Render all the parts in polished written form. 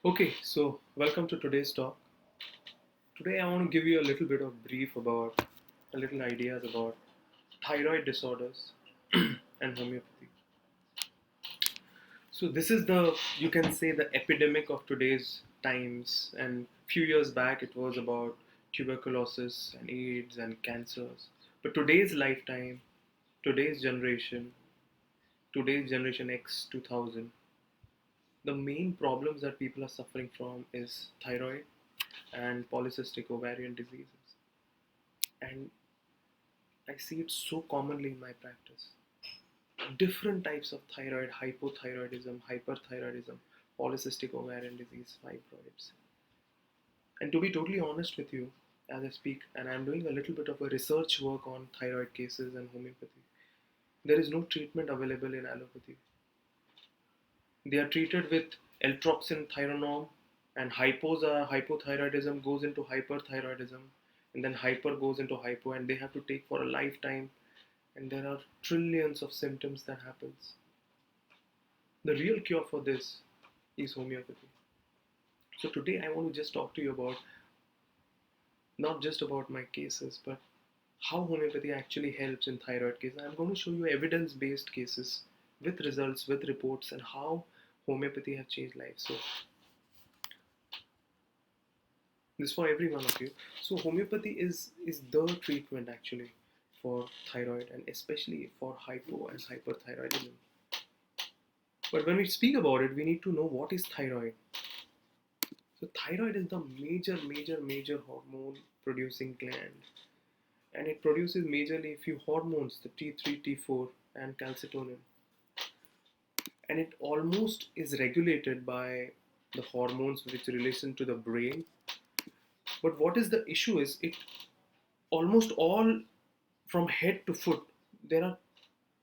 Okay, so welcome to today's talk. Today I want to give you a little bit of brief about a little ideas about thyroid disorders and homeopathy. So this is the you can say the epidemic of today's times, and few years back it was about tuberculosis and AIDS and cancers. But today's generation, today's generation X 2000, the main problems that people are suffering from is thyroid and polycystic ovarian diseases. And I see it so commonly in my practice. Different types of thyroid, hypothyroidism, hyperthyroidism, polycystic ovarian disease, fibroids. And to be totally honest with you, as I speak, and I'm doing a little bit of a research work on thyroid cases and homeopathy, there is no treatment available in allopathy. They are treated with Eltroxin Thyronorm, and hypothyroidism goes into hyperthyroidism, and then hyper goes into hypo, and they have to take for a lifetime, and there are trillions of symptoms that happens. The real cure for this is homeopathy. So today I want to just talk to you about not just about my cases, but how homeopathy actually helps in thyroid cases. I'm going to show you evidence-based cases with results, with reports, and how homeopathy has changed lives. So this for every one of you. So homeopathy is the treatment actually for thyroid and especially for hypo and hyperthyroidism. But when we speak about it, we need to know what is thyroid. So thyroid is the major hormone producing gland, and it produces majorly a few hormones, the T3, T4 and calcitonin. And it almost is regulated by the hormones which relation to the brain. But what is the issue is it almost all from head to foot there are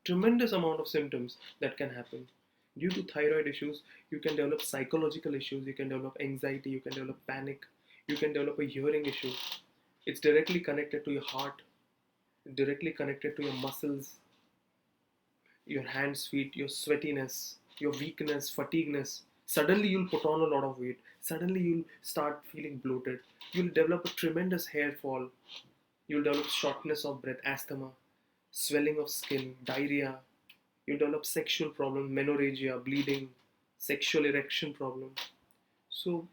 tremendous amount of symptoms that can happen due to thyroid issues. You can develop psychological issues, you can develop anxiety, you can develop panic, you can develop a hearing issue. It's directly connected to your heart, directly connected to your muscles, your hands, feet, your sweatiness, your weakness, fatigueness. Suddenly you'll put on a lot of weight, suddenly you'll start feeling bloated, you'll develop a tremendous hair fall, you'll develop shortness of breath, asthma, swelling of skin, diarrhea. You develop sexual problems, menorrhagia, bleeding, sexual erection problem. So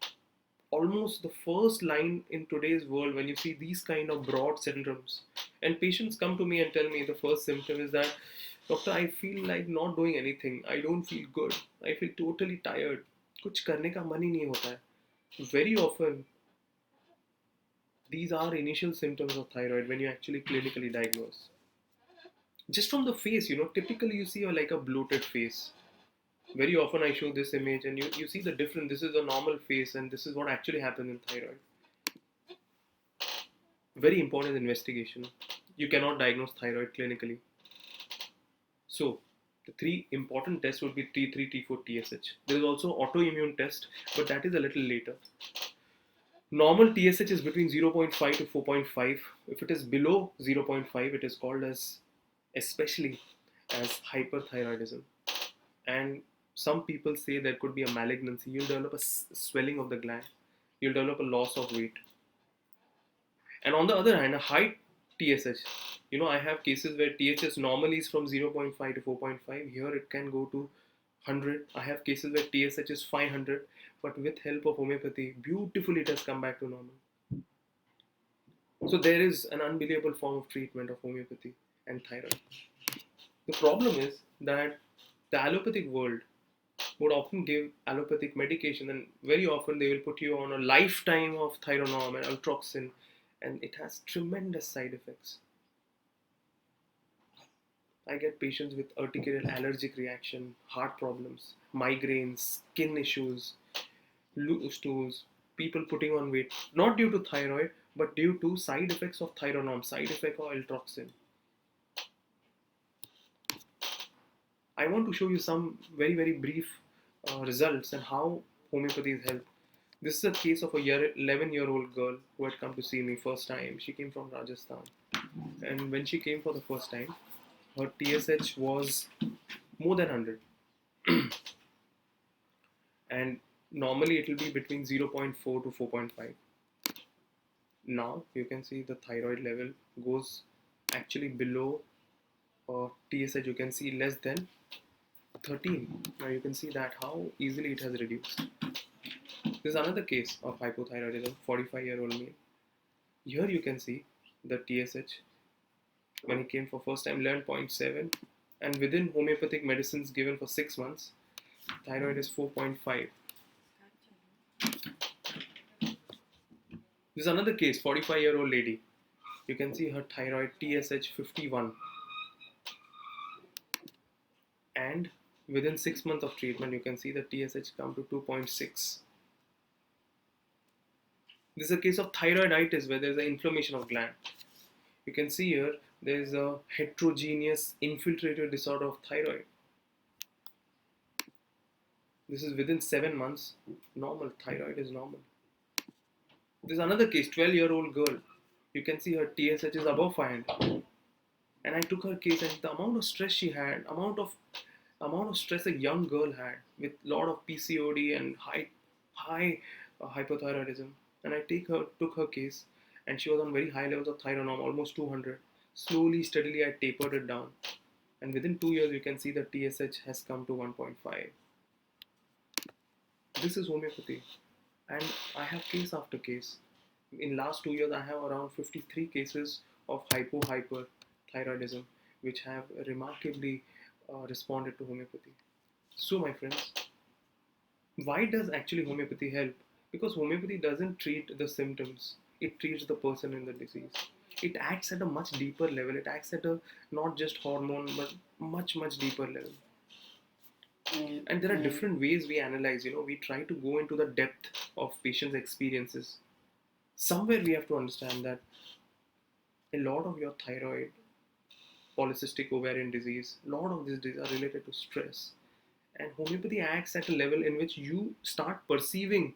almost the first line in today's world when you see these kind of broad syndromes, and patients come to me and tell me the first symptom is that, doctor, I feel like not doing anything, I don't feel good, I feel totally tired, कुछ करने का मन ही नहीं होता है. Very often these are initial symptoms of thyroid when you actually clinically diagnose. Just from the face, typically you see like a bloated face. Very often I show this image and you see the difference. This is a normal face and this is what actually happens in thyroid. Very important investigation. You cannot diagnose thyroid clinically. So the three important tests would be T3, T4, TSH. There is also autoimmune test, but that is a little later. Normal TSH is between 0.5 to 4.5. If it is below 0.5, it is called as especially as hyperthyroidism. And some people say there could be a malignancy. You'll develop a swelling of the gland. You'll develop a loss of weight. And on the other hand, a high TSH, I have cases where TSH normally is from 0.5 to 4.5. Here it can go to 100. I have cases where TSH is 500, but with help of homeopathy, beautifully it has come back to normal. So there is an unbelievable form of treatment of homeopathy and thyroid. The problem is that the allopathic world would often give allopathic medication, and very often they will put you on a lifetime of Thyronorm and Altroxin, and it has tremendous side effects. I get patients with urticarial allergic reaction, heart problems, migraines, skin issues, loose stools, people putting on weight, not due to thyroid, but due to side effects of Thyronorm, side effect of Altroxin. I want to show you some very brief results and how homeopathy has helped. This is a case of a 11-year-old girl who had come to see me first time. She came from Rajasthan, and when she came for the first time, her TSH was more than 100, and Normally it will be between 0.4 to 4.5. Now you can see the thyroid level goes actually below TSH. You can see less than 13. Now you can see that how easily it has reduced. This is another case of hypothyroidism, 45-year-old male. Here you can see the TSH when he came for first time 11.7, and within homeopathic medicines given for 6 months, thyroid is 4.5. This is another case, 45-year-old lady. You can see her thyroid TSH 51, and within 6 months of treatment you can see the TSH come to 2.6. This is a case of thyroiditis where there is an inflammation of gland. You can see here there is a heterogeneous infiltrative disorder of thyroid. This is within 7 months, normal, thyroid is normal. This is another case, 12-year-old girl. You can see her TSH is above 500. And I took her case, and the amount of stress she had, amount of stress a young girl had with lot of PCOD and high hypothyroidism. And I took her case, and she was on very high levels of thyroid, almost 200. Slowly, steadily, I tapered it down. And within 2 years, you can see the TSH has come to 1.5. This is homeopathy. And I have case after case. In last 2 years, I have around 53 cases of hyperthyroidism, which have remarkably responded to homeopathy. So, my friends, why does actually homeopathy help? Because homeopathy doesn't treat the symptoms; it treats the person in the disease. It acts at a much deeper level. It acts at a not just hormone, but much deeper level. And there are different ways we analyze. We try to go into the depth of patients' experiences. Somewhere we have to understand that a lot of your thyroid, polycystic ovarian disease, a lot of these diseases are related to stress. And homeopathy acts at a level in which you start perceiving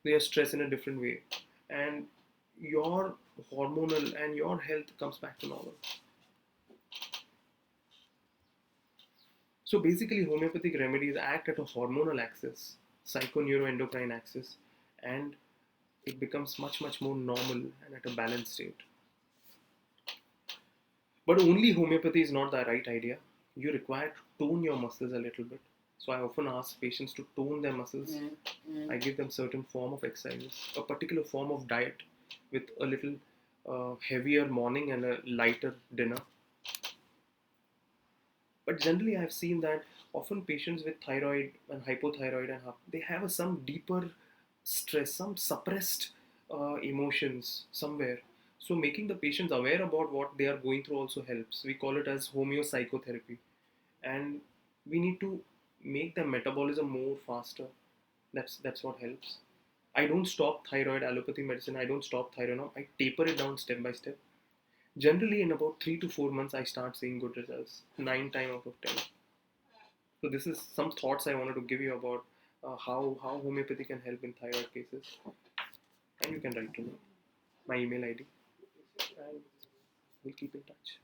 their stress in a different way. And your hormonal and your health comes back to normal. So basically, homeopathic remedies act at a hormonal axis, psychoneuroendocrine axis, and it becomes much more normal and at a balanced state. But only homeopathy is not the right idea. You require to tone your muscles a little bit. So I often ask patients to tone their muscles. I give them certain form of exercises, a particular form of diet with a little heavier morning and a lighter dinner. But generally, I've seen that often patients with thyroid and hypothyroid they have some deeper stress, some suppressed emotions somewhere. So making the patients aware about what they are going through also helps. We call it as homeopsychotherapy, and we need to make the metabolism more faster. That's what helps. I don't stop thyroid allopathy medicine. I don't stop thyroid now. I taper it down step by step. Generally, in about 3 to 4 months, I start seeing good results. 9 times out of 10. So this is some thoughts I wanted to give you about how homeopathy can help in thyroid cases. And you can write to me, my email ID, and we'll keep in touch.